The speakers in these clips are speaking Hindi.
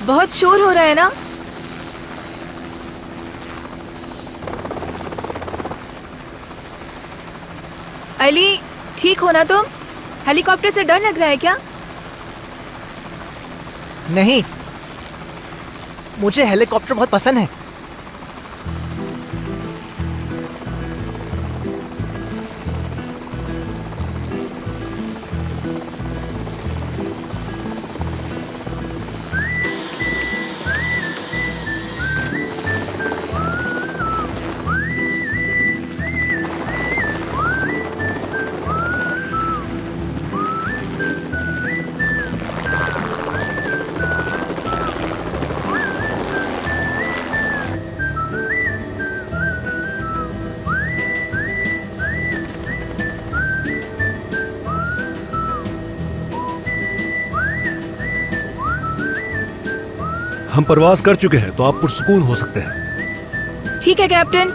बहुत शोर हो रहा है ना। अली, ठीक हो ना तुम? हेलीकॉप्टर से डर लग रहा है क्या? नहीं, मुझे हेलीकॉप्टर बहुत पसंद है। हम परवाज कर चुके हैं तो आप पुरसुकून हो सकते हैं। ठीक है कैप्टन।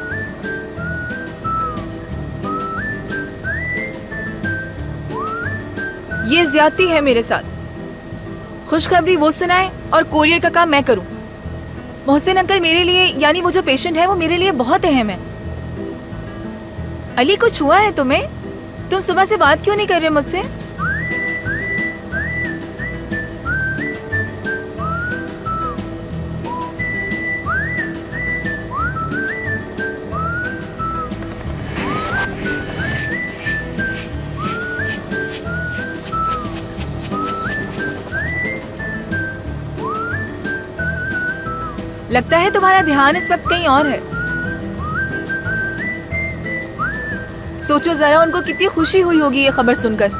ये ज्यादती है मेरे साथ। खुशखबरी वो सुनाए और कोरियर का काम मैं करूं। मोहसिन अंकल मेरे लिए, यानी वो जो पेशेंट है, वो मेरे लिए बहुत अहम है। अली, कुछ हुआ है तुम्हें? तुम सुबह से बात क्यों नहीं कर रहे मुझसे? लगता है तुम्हारा ध्यान इस वक्त कहीं और है। सोचो जरा, उनको कितनी खुशी हुई होगी ये खबर सुनकर।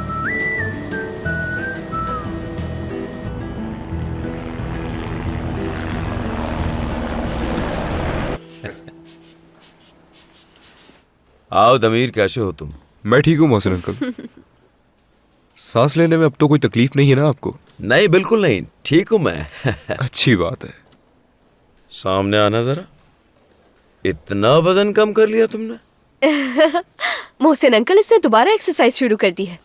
आओ दमीर, कैसे हो तुम? मैं ठीक हूँ मोहसिन अंकल। सांस लेने में अब तो कोई तकलीफ नहीं है ना आपको? नहीं, बिल्कुल नहीं, ठीक हूं मैं। अच्छी बात है। सामने आना जरा। इतना वजन कम कर लिया तुमने? मोहसिन अंकल, इसने दोबारा एक्सरसाइज शुरू कर दी है।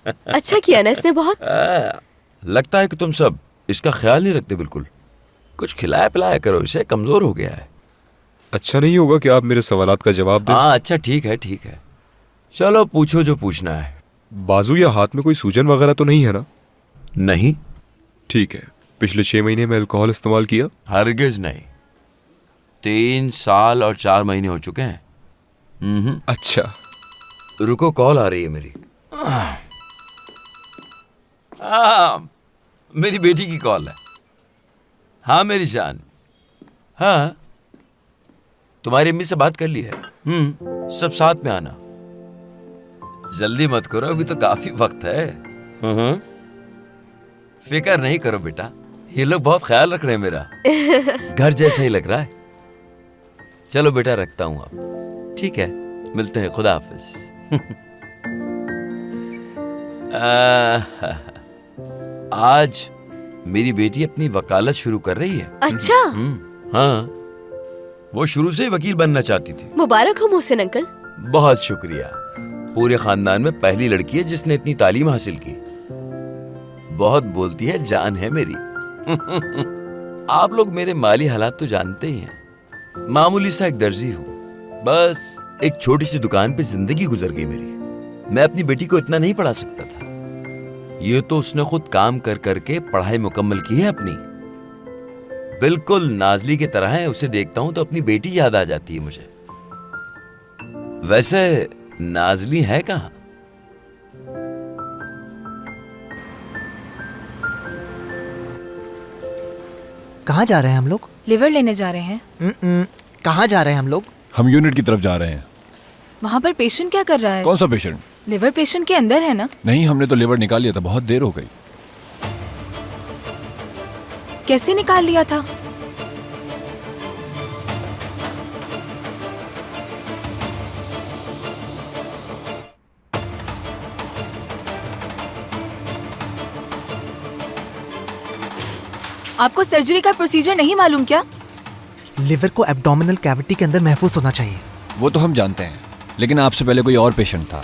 अच्छा किया ना इसने बहुत। लगता है कि तुम सब इसका ख्याल नहीं रखते बिल्कुल। कुछ खिलाया पिलाया करो इसे, कमजोर हो गया है। अच्छा नहीं होगा कि आप मेरे सवालात का जवाब दें? हाँ अच्छा, ठीक है ठीक है, चलो पूछो जो पूछना है। बाजू या हाथ में कोई सूजन वगैरह तो नहीं है ना? नहीं। ठीक है। पिछले 6 महीने में अल्कोहल इस्तेमाल किया? हरगिज नहीं। 3 साल और 4 महीने हो चुके हैं। अच्छा। रुको, कॉल आ रही है मेरी। मेरी बेटी की कॉल है। हाँ मेरी जान। हाँ, तुम्हारी अम्मी से बात कर ली है। सब साथ में आना। जल्दी मत करो, अभी तो काफी वक्त है। फिक्र नहीं करो बेटा, ये लोग बहुत ख्याल रख रहे हैं मेरा। घर जैसा ही लग रहा है। चलो बेटा, रखता हूं अब। ठीक है, मिलते हैं, खुदा हाफिज। आज मेरी बेटी अपनी वकालत शुरू कर रही है। अच्छा। हाँ, वो शुरू से ही वकील बनना चाहती थी। मुबारक हो मोहसिन अंकल। बहुत शुक्रिया। पूरे खानदान में पहली लड़की है जिसने इतनी तालीम हासिल की। बहुत बोलती है, जान है मेरी। आप लोग मेरे माली हालात तो जानते ही हैं। मामूली सा एक दर्जी हूँ, बस एक छोटी सी दुकान पे जिंदगी गुजर गई मेरी। मैं अपनी बेटी को इतना नहीं पढ़ा सकता था। ये तो उसने खुद काम कर करके पढ़ाई मुकम्मल की है अपनी। बिल्कुल नाजली की तरह है। उसे देखता हूं तो अपनी बेटी याद आ जाती है मुझे। वैसे नाजली है कहां? कहाँ जा रहे हैं हम लोग? लिवर लेने जा रहे हैं। कहाँ जा रहे हैं हम लोग? हम यूनिट की तरफ जा रहे हैं। वहाँ पर पेशेंट क्या कर रहा है? कौन सा पेशेंट? लिवर पेशेंट के अंदर है ना? नहीं, हमने तो लिवर निकाल लिया था, बहुत देर हो गई। कैसे निकाल लिया था? आपको सर्जरी का प्रोसीजर नहीं मालूम क्या? लिवर को एब्डोमिनल कैविटी के अंदर महफूज होना चाहिए। वो तो हम जानते हैं, लेकिन आपसे पहले कोई और पेशेंट था।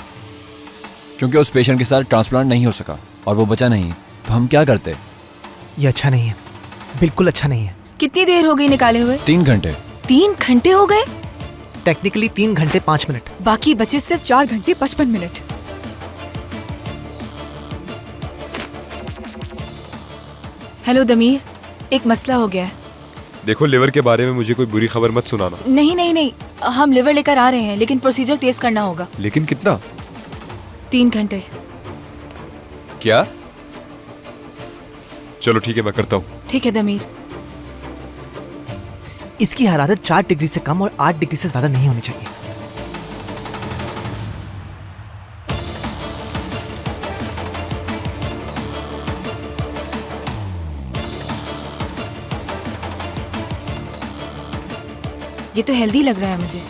क्योंकि उस पेशेंट के साथ ट्रांसप्लांट नहीं हो सका और वो बचा नहीं, तो हम क्या करते? ये अच्छा नहीं है। बिल्कुल अच्छा नहीं है। कितनी देर हो गई निकाले हुए? 3 घंटे। 3 घंटे हो गए? टेक्निकली 3 घंटे 5 मिनट। बाकी बचे सिर्फ 4 घंटे 55 मिनट। हेलो दमीर, एक मसला हो गया है। देखो, लिवर के बारे में मुझे कोई बुरी खबर मत सुनाना। नहीं नहीं नहीं, हम लिवर लेकर आ रहे हैं, लेकिन प्रोसीजर तेज करना होगा। लेकिन कितना? 3 घंटे। क्या? चलो ठीक है, मैं करता हूँ। ठीक है दमीर। इसकी हरारत 4 डिग्री से कम और 8 डिग्री से ज्यादा नहीं होनी चाहिए। ये तो हेल्दी लग रहा है मुझे।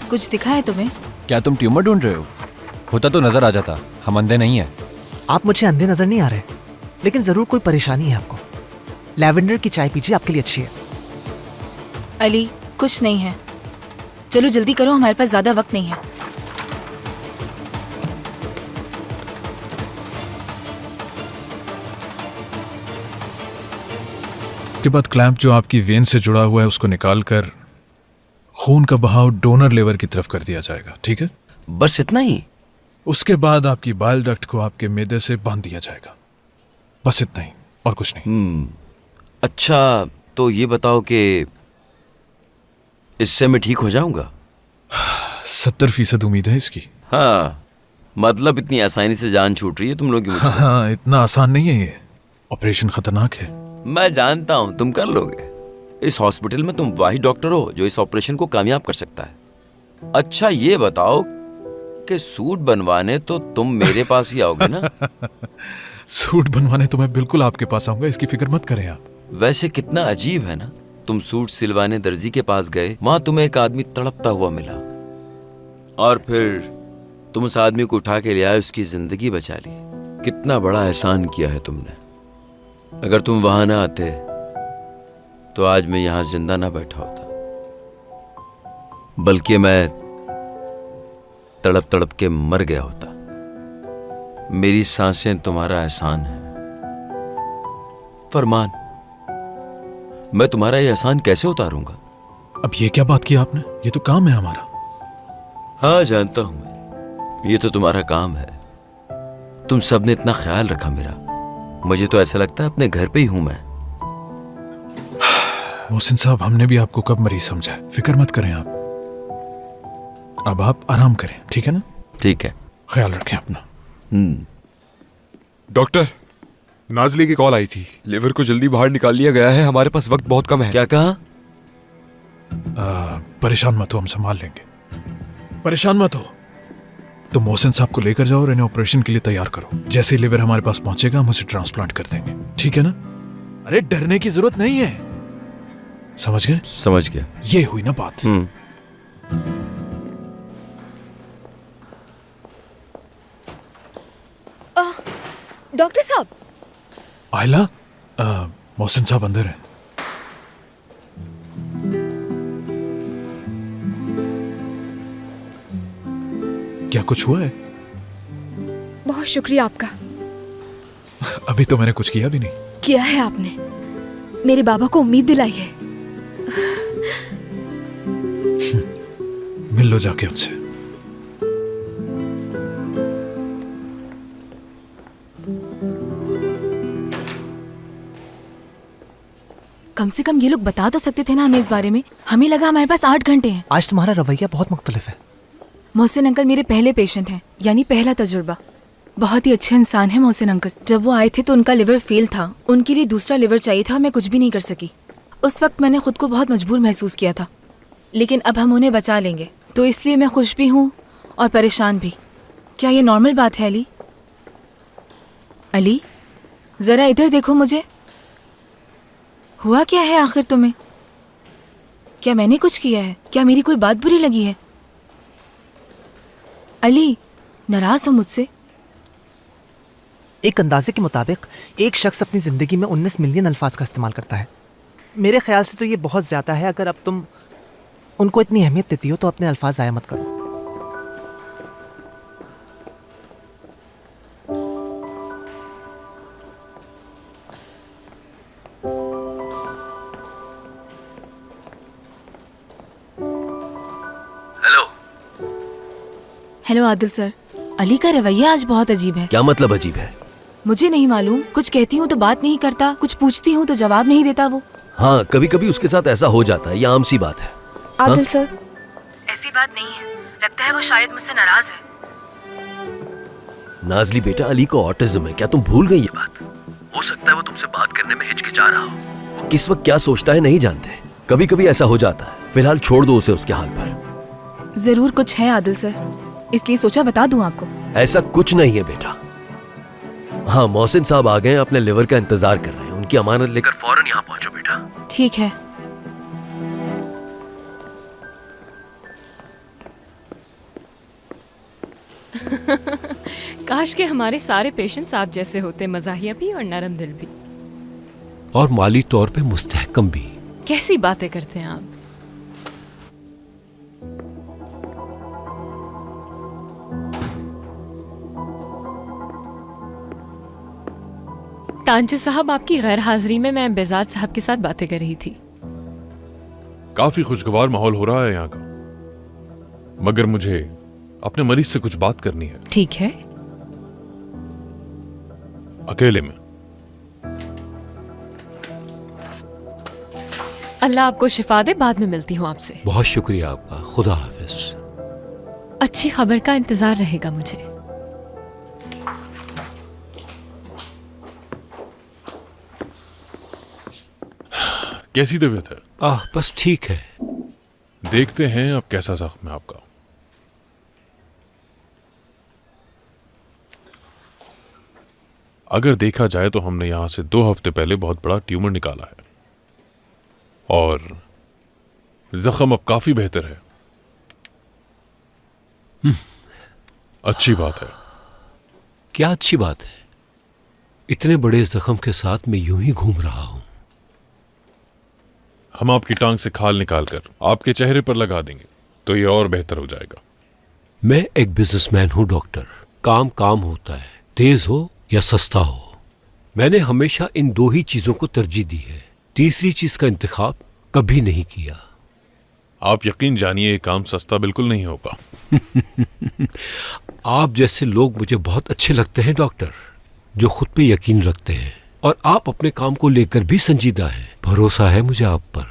कुछ दिखा है तुम्हें? क्या तुम ट्यूमर ढूंढ रहे हो? होता तो नजर आ जाता, हम अंधे नहीं है। आप मुझे अंधे नजर नहीं आ रहे, लेकिन जरूर कोई परेशानी है आपको। लैवेंडर की चाय पीजिए, आपके लिए अच्छी है। अली, कुछ नहीं है। चलो जल्दी करो, हमारे पास ज्यादा वक्त नहीं है। के बाद क्लैंप जो आपकी वेन से जुड़ा हुआ है उसको निकालकर खून का बहाव डोनर लेवर की तरफ कर दिया जाएगा, ठीक है? बस इतना ही? उसके बाद आपकी बाइल डक्ट को आपके मैदे से बांध दिया जाएगा। बस इतना ही, और कुछ नहीं। अच्छा, तो ये बताओ कि इससे मैं ठीक हो जाऊंगा? 70% उम्मीद है इसकी। हाँ, मतलब इतनी आसानी से जान छूट रही है तुम लोग की मुझसे? हाँ, इतना आसान नहीं है ये। ऑपरेशन खतरनाक है। मैं जानता हूं तुम कर लोगे। इस हॉस्पिटल में तुम वाहिद डॉक्टर हो जो इस ऑपरेशन को कामयाब कर सकता है। अच्छा ये बताओ कि सूट बनवाने तो तुम मेरे पास ही आओगे ना? सूट बनवाने तो मैं बिल्कुल आपके पास आऊंगा, इसकी फिक्र मत करें आप। वैसे कितना अजीब है ना, तुम सूट सिलवाने दर्जी के पास गए, वहां तुम्हें एक आदमी तड़पता हुआ मिला और फिर तुम उस आदमी को उठा के ले आए, उसकी जिंदगी बचा ली। कितना बड़ा एहसान किया है तुमने। अगर तुम वहां ना आते तो आज मैं यहां जिंदा ना बैठा होता, बल्कि मैं तड़प तड़प के मर गया होता। मेरी सांसें तुम्हारा एहसान है। फरमान, मैं तुम्हारा ये एहसान कैसे उतारूंगा? अब ये क्या बात की आपने? ये तो काम है हमारा। हाँ जानता हूं मैं, ये तो तुम्हारा काम है। तुम सबने इतना ख्याल रखा मेरा, मुझे तो ऐसा लगता है अपने घर पे ही हूं मैं। मोहसिन साहब, हमने भी आपको कब मरीज समझा है, फिक्र मत करें आप। अब आप आराम करें, ठीक है ना? ठीक है, ख्याल रखें अपना। डॉक्टर, नाजली की कॉल आई थी। लिवर को जल्दी बाहर निकाल लिया गया है, हमारे पास वक्त बहुत कम है। क्या कहा? परेशान मत हो, हम संभाल लेंगे। परेशान मत हो। तो मोहसिन साहब को लेकर जाओ और इन्हें ऑपरेशन के लिए तैयार करो। जैसे ही लिवर हमारे पास पहुंचेगा हम उसे ट्रांसप्लांट कर देंगे, ठीक है ना? अरे डरने की जरूरत नहीं है, समझ गए? समझ गया। ये हुई ना बात। डॉक्टर साहब। आयला, मोहसिन साहब अंदर है। क्या कुछ हुआ है? बहुत शुक्रिया आपका। अभी तो मैंने कुछ किया भी नहीं। किया है आपने, मेरे बाबा को उम्मीद दिलाई है। मिल लो जाके उनसे। कम से कम ये लोग बता तो सकते थे ना हमें इस बारे में। हमें लगा हमारे पास 8 घंटे हैं। आज तुम्हारा रवैया बहुत मुख्तलिफ है। मोहसिन अंकल मेरे पहले पेशेंट हैं, यानी पहला तजुर्बा। बहुत ही अच्छे इंसान हैं मोहसिन अंकल। जब वो आए थे तो उनका लिवर फेल था, उनके लिए दूसरा लिवर चाहिए था। मैं कुछ भी नहीं कर सकी। उस वक्त मैंने खुद को बहुत मजबूर महसूस किया था, लेकिन अब हम उन्हें बचा लेंगे, तो इसलिए मैं खुश भी हूँ और परेशान भी। क्या ये नॉर्मल बात है अली? अली, जरा इधर देखो मुझे। हुआ क्या है आखिर तुम्हें? क्या मैंने कुछ किया है? क्या मेरी कोई बात बुरी लगी है? अली, नाराज हो मुझसे? एक अंदाजे के मुताबिक एक शख्स अपनी ज़िंदगी में 19 मिलियन अल्फाज का इस्तेमाल करता है। मेरे ख्याल से तो ये बहुत ज़्यादा है। अगर अब तुम उनको इतनी अहमियत देती हो तो अपने अल्फाज ज़ाया मत करो। हेलो आदिल सर, अली का रवैया आज बहुत अजीब है। क्या मतलब अजीब है? मुझे नहीं मालूम, कुछ कहती हूँ तो बात नहीं करता, कुछ पूछती हूँ तो जवाब नहीं देता वो। हाँ, कभी कभी उसके साथ ऐसा हो जाता है, ये आम सी बात है। आदिल सर, ऐसी बात नहीं है, लगता है वो शायद मुझसे नाराज है। नाजली बेटा, अली को ऑटिज्म है, क्या तुम भूल गई ये बात? हो सकता है वो तुमसे बात करने में हिचकिचा रहा हो। वो किस वक्त क्या सोचता है नहीं जानते, कभी कभी ऐसा हो जाता है। फिलहाल छोड़ दो उसे उसके हाल पर। जरूर कुछ है आदिल सर, इसलिए सोचा बता दूं आपको। ऐसा कुछ नहीं है बेटा। हाँ, मोहसिन साहब आ गए हैं, अपने लिवर का इंतजार कर रहे हैं। उनकी अमानत लेकर फौरन यहाँ पहुंचो बेटा। ठीक है। काश के हमारे सारे पेशेंट्स आप जैसे होते, मज़ाहिया भी और नरम दिल भी। और माली तौर पे मुस्तहकम भी। कैसी बातें करते हैं आप। तांजू साहब, आपकी गैर हाजिरी में मैं बेजाद साहब के साथ बातें कर रही थी। काफी खुशगवार माहौल हो रहा है यहाँ का, मगर मुझे अपने मरीज से कुछ बात करनी है। ठीक है। अकेले में। अल्लाह आपको शिफा दे, बाद में मिलती हूँ आपसे। बहुत शुक्रिया आपका, खुदा हाफिज। अच्छी खबर का इंतजार रहेगा मुझे। कैसी तबीयत है? बस ठीक है। देखते हैं अब कैसा जख्म है आपका। अगर देखा जाए तो हमने यहां से 2 हफ्ते पहले बहुत बड़ा ट्यूमर निकाला है और जख्म अब काफी बेहतर है। अच्छी बात है। क्या अच्छी बात है? इतने बड़े जख्म के साथ मैं यूं ही घूम रहा हूं। हम आपकी टांग से खाल निकालकर आपके चेहरे पर लगा देंगे तो ये और बेहतर हो जाएगा। मैं एक बिजनेसमैन हूं डॉक्टर। काम काम होता है, तेज हो या सस्ता हो। मैंने हमेशा इन 2 ही चीजों को तरजीह दी है, तीसरी चीज का इंतखाब कभी नहीं किया। आप यकीन जानिए ये काम सस्ता बिल्कुल नहीं होगा। आप जैसे लोग मुझे बहुत अच्छे लगते हैं डॉक्टर, जो खुद पे यकीन रखते हैं और आप अपने काम को लेकर भी संजीदा हैं। भरोसा है मुझे आप पर।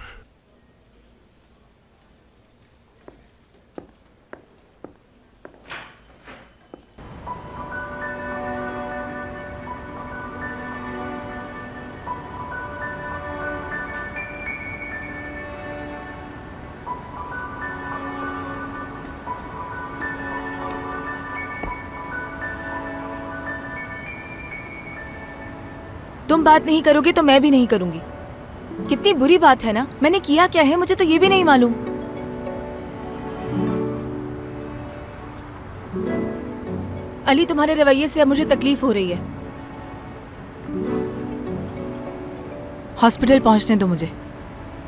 तुम बात नहीं करोगे तो मैं भी नहीं करूंगी। कितनी बुरी बात है ना। मैंने किया क्या है मुझे तो ये भी नहीं मालूम। अली, तुम्हारे रवैये से अब मुझे तकलीफ हो रही है। हॉस्पिटल पहुंचने दो मुझे।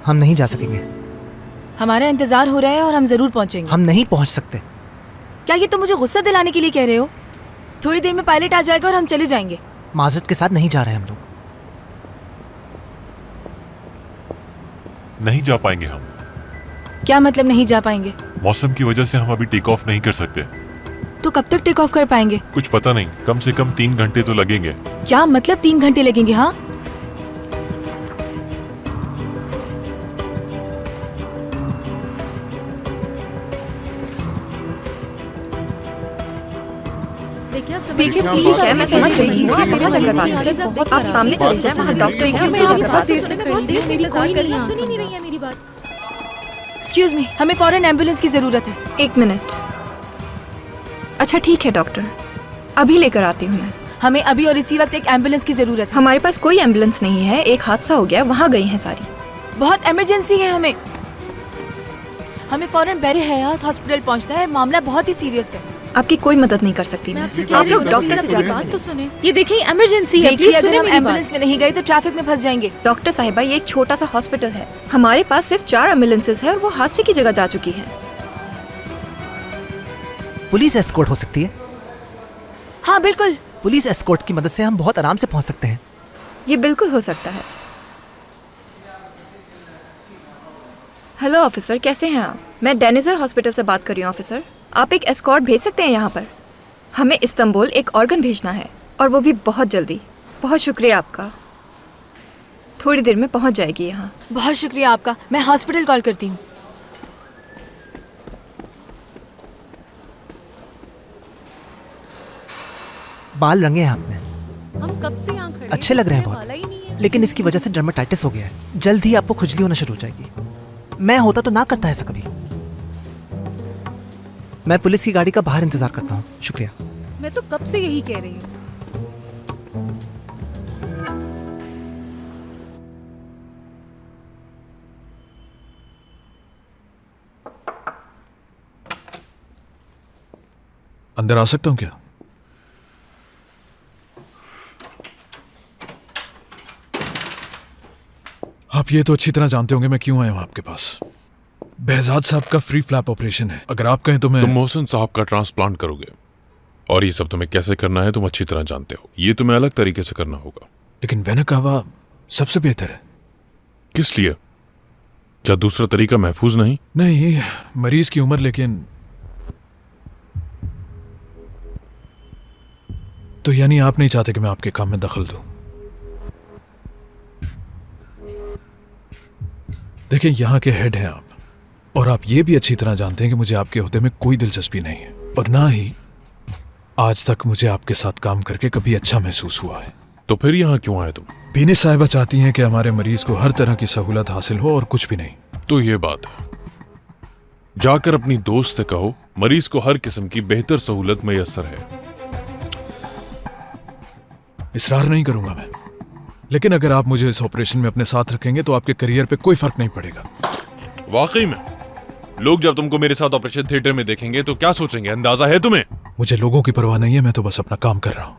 हम नहीं जा सकेंगे। हमारा इंतजार हो रहा है और हम जरूर पहुंचेंगे। हम नहीं पहुंच सकते। क्या ये तुम मुझे गुस्सा दिलाने के लिए कह रहे हो? थोड़ी देर में पायलट आ जाएगा और हम चले जाएंगे। माजरत के साथ नहीं जा रहे हम लोग। नहीं जा पाएंगे हम। क्या मतलब नहीं जा पाएंगे? मौसम की वजह से हम अभी टेक ऑफ नहीं कर सकते। तो कब तक टेक ऑफ कर पाएंगे? कुछ पता नहीं, कम से कम 3 घंटे तो लगेंगे। क्या मतलब 3 घंटे लगेंगे? हाँ, देखिए प्लीज, मैं समझ रही हूँ आप वहाँ जाकर बात करें। आप सामने चले जाएं, वहाँ डॉक्टर है, वहाँ जाकर बात करें। एक्सक्यूज मी, हमें फौरन एम्बुलेंस की जरूरत है। 1 मिनट। अच्छा ठीक है डॉक्टर, अभी लेकर आती हूँ मैं। हमें अभी और इसी वक्त एक एम्बुलेंस की जरूरत है। हमारे पास कोई एम्बुलेंस नहीं है, एक हादसा हो गया, वहाँ गई हैं सारी। बहुत इमरजेंसी है हमें फौरन बेरे हयात हॉस्पिटल पहुंचना है। मामला बहुत ही सीरियस है। आपकी कोई मदद नहीं कर सकती मैं। आप लोग डॉक्टर से जाकर तो सुने। ये देखिए इमरजेंसी है, देखिए अगर हम एम्बुलेंस में नहीं गए तो ट्रैफिक में फंस जाएंगे। डॉक्टर साहिबा, ये एक छोटा सा हॉस्पिटल है, हमारे पास सिर्फ 4 एम्बुलेंसेज है और वो हादसे की जगह जा चुकी है। पुलिस एस्कॉर्ट हो सकती है? हाँ बिल्कुल। पुलिस एस्कॉर्ट की मदद से हम बहुत आराम से पहुंच सकते हैं। ये बिल्कुल हो सकता है। हेलो ऑफिसर, कैसे हैं आप? मैं डेनिजर हॉस्पिटल से बात कर रही हूँ ऑफिसर। आप एक एस्कॉर्ट भेज सकते हैं यहाँ पर? हमें इस्तांबुल एक ऑर्गन भेजना है और वो भी बहुत जल्दी। बहुत शुक्रिया आपका। थोड़ी देर में पहुँच जाएगी यहाँ। बहुत शुक्रिया आपका। मैं हॉस्पिटल कॉल करती हूँ। बाल रंगे हैं आपने, हम कब से यहाँ खड़े अच्छे लग रहे हैं वाला ही नहीं बहुत, है। लेकिन इसकी वजह से डर्मेटाइटिस हो गया है। जल्द ही आपको खुजली होना शुरू हो जाएगी। मैं होता तो ना करता ऐसा कभी। मैं पुलिस की गाड़ी का बाहर इंतजार करता हूँ। शुक्रिया। मैं तो कब से यही कह रही हूँ। अंदर आ सकता हूँ क्या? आप ये तो अच्छी तरह जानते होंगे मैं क्यों आया हूं आपके पास। behzad साहब का फ्री फ्लैप ऑपरेशन है। अगर आप कहें तो मैं तुम मोहसिन साहब का ट्रांसप्लांट करोगे और ये सब तुम्हें कैसे करना है तुम अच्छी तरह जानते हो। ये तुम्हें अलग तरीके से करना होगा। लेकिन वेनकावा सबसे बेहतर है। किस लिए? क्या दूसरा तरीका महफूज नहीं? नहीं, मरीज की उम्र। लेकिन तो यानी आप नहीं चाहते कि मैं आपके काम में दखल दूं? देखिए, यहाँ के हेड हैं आप, और आप ये भी अच्छी तरह जानते हैं कि मुझे आपके ओहदे में कोई दिलचस्पी नहीं है, और ना ही आज तक मुझे आपके साथ काम करके कभी अच्छा महसूस हुआ है। तो फिर यहाँ क्यों आए तुम? बीनी साहिबा चाहती हैं कि हमारे मरीज को हर तरह की सहूलत हासिल हो और कुछ भी नहीं। तो ये बात है, जाकर अपनी दोस्त से कहो मरीज को हर किस्म की बेहतर सहूलत मैसर है। इसरार नहीं करूंगा मैं, लेकिन अगर आप मुझे इस ऑपरेशन में अपने साथ रखेंगे तो आपके करियर पे कोई फर्क नहीं पड़ेगा। वाकई में लोग जब तुमको मेरे साथ ऑपरेशन थिएटर में देखेंगे तो क्या सोचेंगे, अंदाजा है तुम्हें? मुझे लोगों की परवाह नहीं है, मैं तो बस अपना काम कर रहा हूं।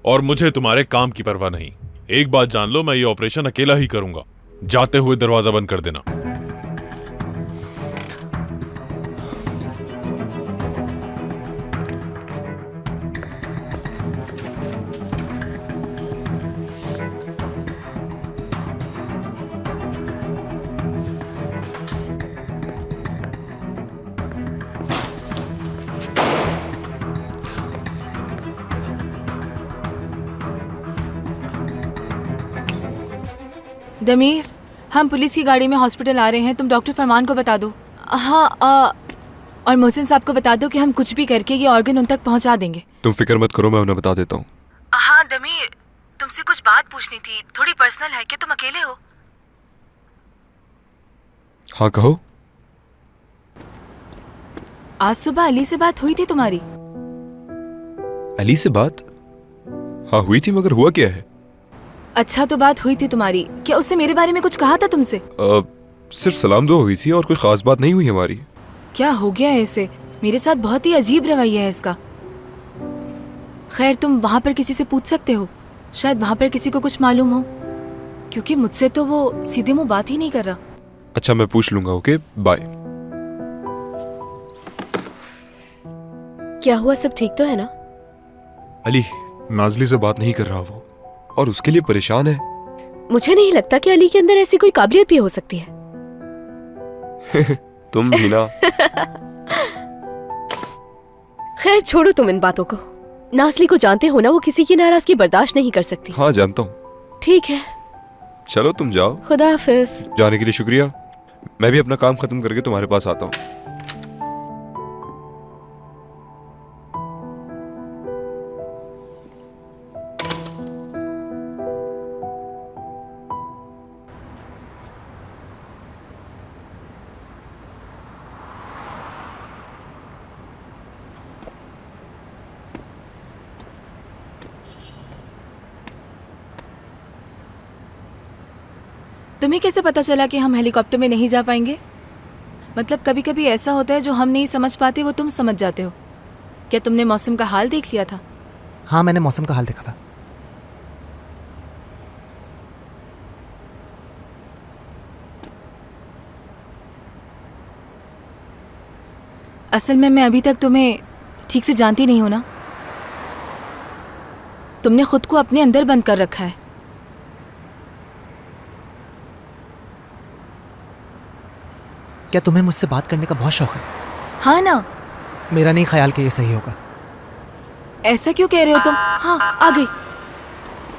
और मुझे तुम्हारे काम की परवाह नहीं। एक बात जान लो, मैं ये ऑपरेशन अकेला ही करूंगा। जाते हुए दरवाजा बंद कर देना। दमीर, हम पुलिस की गाड़ी में हॉस्पिटल आ रहे हैं। तुम डॉक्टर फरमान को बता दो। हाँ, और मोहसिन साहब को बता दो कि हम कुछ भी करके ये ऑर्गन उन तक पहुंचा देंगे। तुम फिक्र मत करो, मैं उन्हें बता देता हूँ। हाँ दमीर, तुमसे कुछ बात पूछनी थी, थोड़ी पर्सनल है। क्या तुम अकेले हो? हाँ कहो। आज सुबह अली से बात हुई थी तुम्हारी? अली से बात? हाँ हुई थी, मगर हुआ क्या है? अच्छा, तो बात हुई थी तुम्हारी। क्या उसने मेरे बारे में कुछ कहा था तुमसे? सिर्फ सलाम दुआ हुई थी और कोई खास बात नहीं हुई हमारी। क्या हो गया है इसे? मेरे साथ बहुत ही अजीब रवैया है इसका। खैर, तुम वहां पर किसी से पूछ सकते हो, शायद वहां पर किसी को कुछ मालूम हो, क्योंकि मुझसे तो वो सीधे मुंह बात ही नहीं कर रहा। अच्छा, मैं पूछ लूंगा। Okay, bye. क्या हुआ? सब ठीक तो है ना? अली नाजली से बात नहीं कर रहा वो, और उसके लिए परेशान है। मुझे नहीं लगता कि अली के अंदर ऐसी कोई काबिलियत भी हो सकती है। तुम भी ना। खैर छोड़ो तुम इन बातों को। नाजली को जानते हो ना, वो किसी की नाराजगी बर्दाश्त नहीं कर सकती। हाँ जानता हूँ। ठीक है, चलो तुम जाओ। खुदा हाफिज। जाने के लिए शुक्रिया। मैं भी अपना काम खत्म करके तुम्हारे पास आता हूँ। तुम्हें कैसे पता चला कि हम हेलीकॉप्टर में नहीं जा पाएंगे? मतलब कभी कभी ऐसा होता है जो हम नहीं समझ पाते वो तुम समझ जाते हो। क्या तुमने मौसम का हाल देख लिया था? हाँ, मैंने मौसम का हाल देखा था। असल में मैं अभी तक तुम्हें ठीक से जानती नहीं हूं ना। तुमने खुद को अपने अंदर बंद कर रखा है। क्या तुम्हें मुझसे बात करने का बहुत शौक है? हाँ ना, मेरा नहीं ख्याल कि ये सही होगा। ऐसा क्यों कह रहे हो तुम? हाँ, आ गई।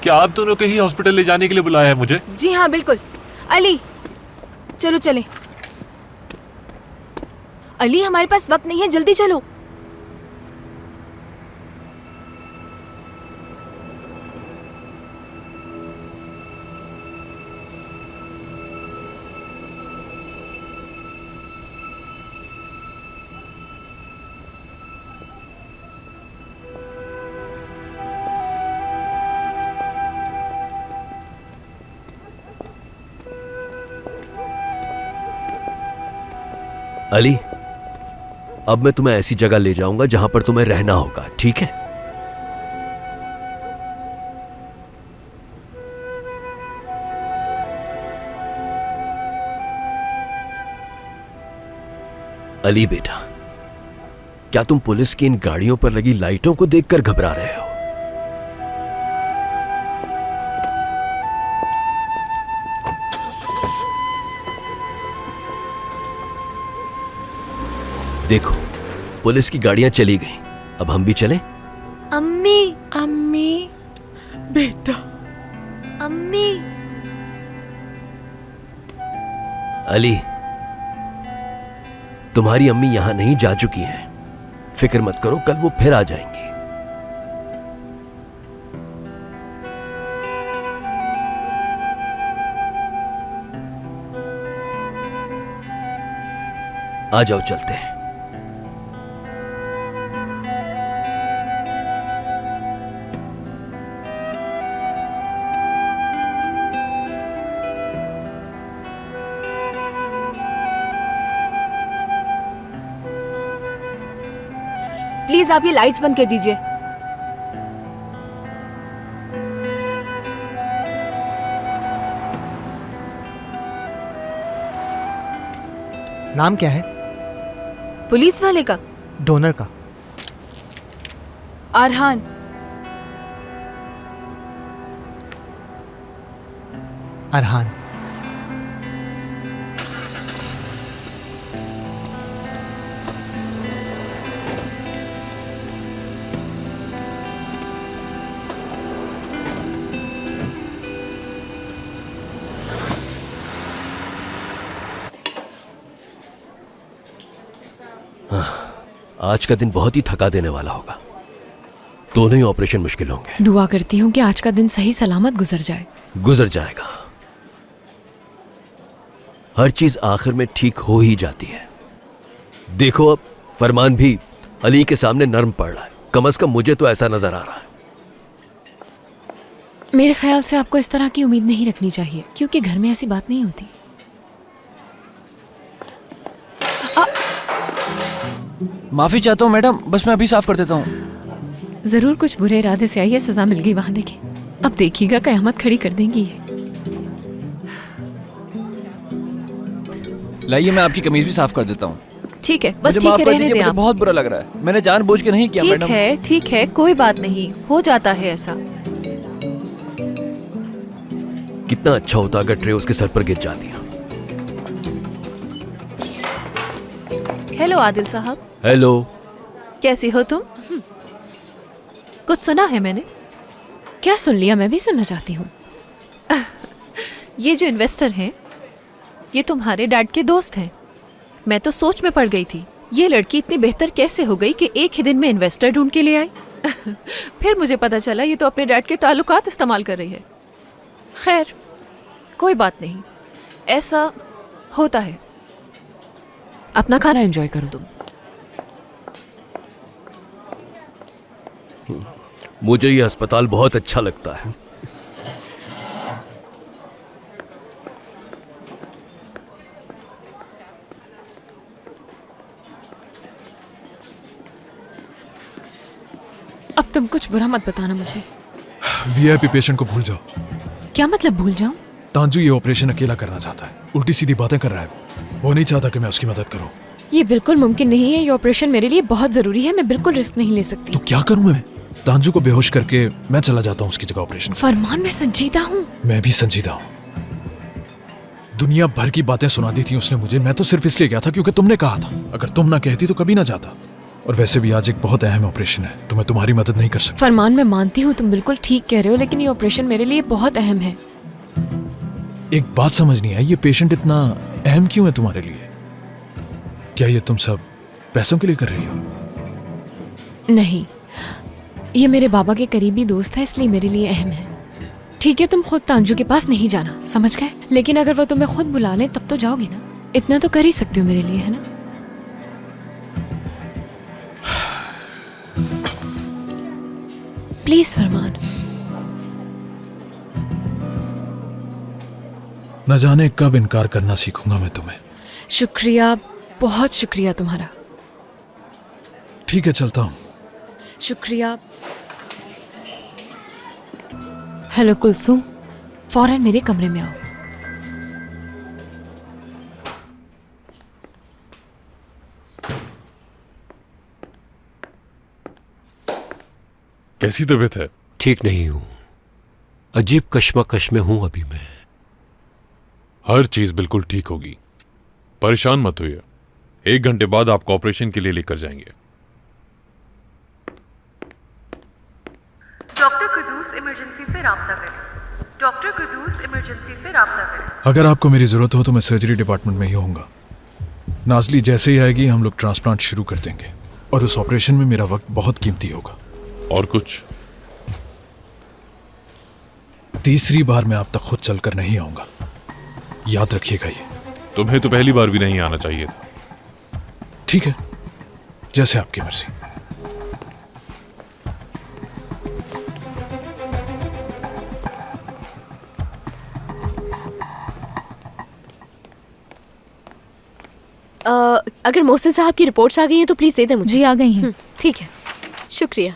क्या आप दोनों को ही हॉस्पिटल ले जाने के लिए बुलाया है मुझे? जी हाँ, बिल्कुल। अली, चलो चले। अली, हमारे पास वक्त नहीं है, जल्दी चलो। अली, अब मैं तुम्हें ऐसी जगह ले जाऊंगा जहां पर तुम्हें रहना होगा, ठीक है? अली बेटा, क्या तुम पुलिस की इन गाड़ियों पर लगी लाइटों को देखकर घबरा रहे हो? देखो, पुलिस की गाड़ियां चली गई, अब हम भी चलें? अम्मी, अम्मी, बेटा, अम्मी। अली, तुम्हारी अम्मी यहां नहीं जा चुकी हैं। फिक्र मत करो, कल वो फिर आ जाएंगी। आ जाओ, चलते हैं। प्लीज आप ये लाइट्स बंद कर दीजिए। नाम क्या है? पुलिस वाले का? डोनर का? अरहान। अरहान। आज का दिन बहुत ही थका देने वाला होगा। दोनों ही ऑपरेशन मुश्किल होंगे। दुआ करती हूँ कि आज का दिन सही सलामत गुजर जाए। गुजर जाएगा। हर चीज आखिर में ठीक हो ही जाती है। देखो, अब फरमान भी अली के सामने नर्म पड़ रहा है। कम से कम मुझे तो ऐसा नजर आ रहा है। मेरे ख्याल से आपको इस तरह की उम्मीद नहीं रखनी चाहिए, क्योंकि घर में ऐसी बात नहीं होती। माफी चाहता हूँ मैडम, बस मैं अभी साफ कर देता हूँ। जरूर कुछ बुरे इरादे से आई है, सजा मिल गई। वहां देखें, अब देखिएगा कयामत खड़ी कर देंगी ये। लाइए, मैं आपकी कमीज भी साफ कर देता हूँ। ठीक है, बस मुझे ठीक माफ है, कर रहने दीजिए, दें मुझे आप। बहुत बुरा लग रहा है। मैंने जानबूझ के नहीं किया ठीक मैडम। है, ठीक है, कोई बात नहीं, हो जाता है ऐसा। कितना अच्छा होता अगर ट्रे उसके सर पर गिर जाती। हेलो आदिल साहब। हेलो। कैसी हो तुम? कुछ सुना है मैंने? क्या सुन लिया? मैं भी सुनना चाहती हूँ। ये जो इन्वेस्टर हैं, ये तुम्हारे डैड के दोस्त हैं। मैं तो सोच में पड़ गई थी, ये लड़की इतनी बेहतर कैसे हो गई कि एक ही दिन में इन्वेस्टर ढूंढ के ले आई। फिर मुझे पता चला ये तो अपने डैड के ताल्लुकात इस्तेमाल कर रही है। खैर, कोई बात नहीं, ऐसा होता है। अपना खाना एंजॉय करो तुम। मुझे ये अस्पताल बहुत अच्छा लगता है। अब तुम कुछ बुरा मत बताना मुझे। वीआईपी पेशेंट को भूल जाओ। क्या मतलब भूल जाऊं? तांजू ये ऑपरेशन अकेला करना चाहता है। उल्टी सीधी बातें कर रहा है वो नहीं चाहता कि मैं उसकी मदद करूं। ये बिल्कुल मुमकिन नहीं है। ये ऑपरेशन मेरे लिए बहुत जरूरी है। मैं बिल्कुल रिस्क नहीं ले सकती। तो क्या करूं मैं? तांजू को बेहोश करके मैं चला जाता हूं उसकी जगह ऑपरेशन। फरमान, मैं संजीदा हूँ। मैं भी संजीदा हूँ। दुनिया भर की बातें सुना दी थी उसने मुझे। मैं तो सिर्फ इसलिए गया था क्योंकि तुमने कहा था। अगर तुम ना कहती तो कभी ना जाता। और वैसे भी आज एक बहुत अहम ऑपरेशन है, तो मैं तुम्हारी मदद नहीं कर सकता। फरमान, मैं मानती हूँ तुम बिल्कुल ठीक कह रहे हो, लेकिन ये ऑपरेशन मेरे लिए बहुत अहम है। एक बात समझ नहीं आई, ये पेशेंट इतना अहम क्यों है तुम्हारे लिए? क्या ये तुम सब पैसों के लिए कर रही हो? नहीं, ये मेरे बाबा के करीबी दोस्त है, इसलिए मेरे लिए अहम है। ठीक है, तुम खुद तांजू के पास नहीं जाना, समझ गए? लेकिन अगर वो तुम्हें खुद बुला ले तब तो जाओगी ना। इतना तो कर ही सकती हो मेरे लिए, है ना? प्लीज फरमान। न जाने कब इनकार करना सीखूंगा मैं तुम्हें। शुक्रिया, बहुत शुक्रिया तुम्हारा। ठीक है, चलता हूँ। शुक्रिया। हेलो कुलसुम, फौरन मेरे कमरे में आओ। कैसी तबीयत है? ठीक नहीं हूं, अजीब कश्मकश में हूं अभी मैं। हर चीज बिल्कुल ठीक होगी, परेशान मत होइए। 1 घंटे बाद आपको ऑपरेशन के लिए लेकर जाएंगे। डॉक्टर कुदूस इमरजेंसी से राब्ता करें। डॉक्टर कुदूस इमरजेंसी से राब्ता करें। अगर आपको मेरी जरूरत हो तो मैं सर्जरी डिपार्टमेंट में ही होऊंगा। नाजली जैसे ही आएगी हम लोग ट्रांसप्लांट शुरू कर देंगे, और उस ऑपरेशन में मेरा वक्त बहुत कीमती होगा। और कुछ? तीसरी बार मैं आप तक खुद चलकर नहीं आऊंगा, याद रखिएगा ये। तुम्हें तो पहली बार भी नहीं आना चाहिए था। ठीक है, जैसे आपकी मर्जी। अगर मोहसिन साहब की रिपोर्ट्स आ गई हैं तो प्लीज दे दें मुझे। जी आ गई हैं। ठीक है, शुक्रिया।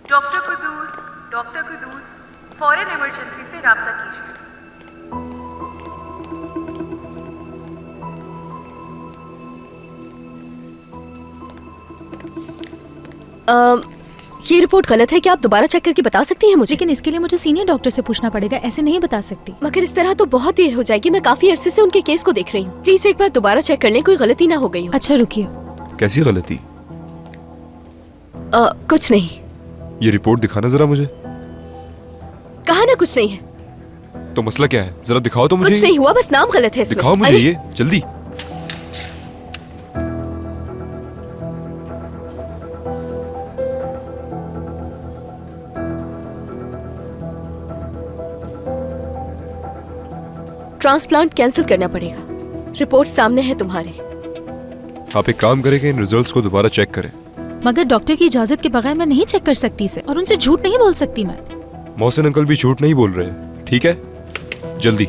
डॉक्टर कुदूस फौरन इमरजेंसी से राब्ता कीजिए। ये रिपोर्ट गलत है, क्या आप दोबारा चेक करके बता सकती हैं मुझे? लेकिन इसके लिए मुझे सीनियर डॉक्टर से पूछना पड़ेगा, ऐसे नहीं बता सकती। मगर इस तरह तो बहुत देर हो जाएगी, मैं काफी अरसे से उनके केस को देख रही हूँ। प्लीज एक बार दोबारा चेक कर लें, कोई गलती ना हो गई हो। अच्छा रुकिए। कैसी गलती? कुछ नहीं। ये रिपोर्ट दिखाना जरा मुझे। कहा ना कुछ नहीं है। तो मसला क्या है, जरा दिखाओ तो मुझे। कुछ नहीं हुआ, बस नाम गलत है इसमें। दिखाओ मुझे ये जल्दी। ट्रांसप्लांट कैंसिल करना पड़ेगा। रिपोर्ट सामने है तुम्हारे। आप एक काम करें कि इन रिजल्ट्स को दोबारा चेक करें। मगर डॉक्टर की इजाजत के बगैर मैं नहीं चेक कर सकती इसे, और उनसे झूठ नहीं बोल सकती मैं। मोहसिन अंकल भी झूठ नहीं बोल रहे, ठीक है? जल्दी।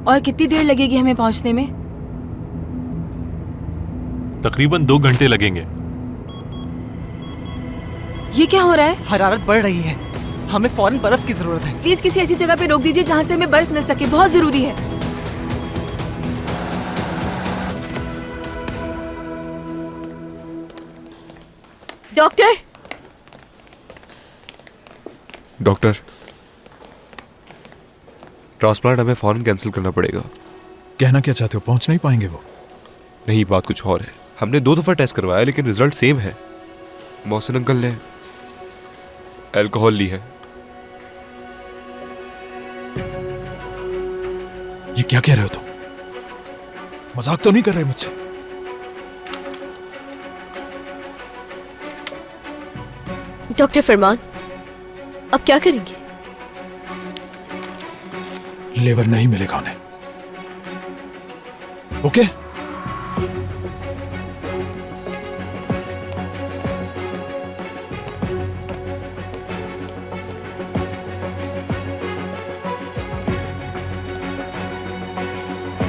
और कितनी देर लगेगी हमें पहुंचने में? तकरीबन 2 घंटे लगेंगे। ये क्या हो रहा है? हरारत बढ़ रही है, हमें फौरन बर्फ की जरूरत है। प्लीज किसी ऐसी जगह पे रोक दीजिए जहाँ से हमें बर्फ मिल सके, बहुत जरूरी है। डॉक्टर डॉक्टर, ट्रांसप्लांट हमें फौरन कैंसिल करना पड़ेगा। कहना क्या चाहते हो, पहुंच नहीं पाएंगे वो? नहीं, बात कुछ और है। हमने 2 दफा टेस्ट करवाया लेकिन रिजल्ट सेम है। मोहसिन अंकल ने अल्कोहल ली है। ये क्या कह रहे हो तुम? मजाक तो नहीं कर रहे मुझसे? डॉक्टर फरमान, अब क्या करेंगे? लेवर नहीं मिलेगा उन्हें। ओके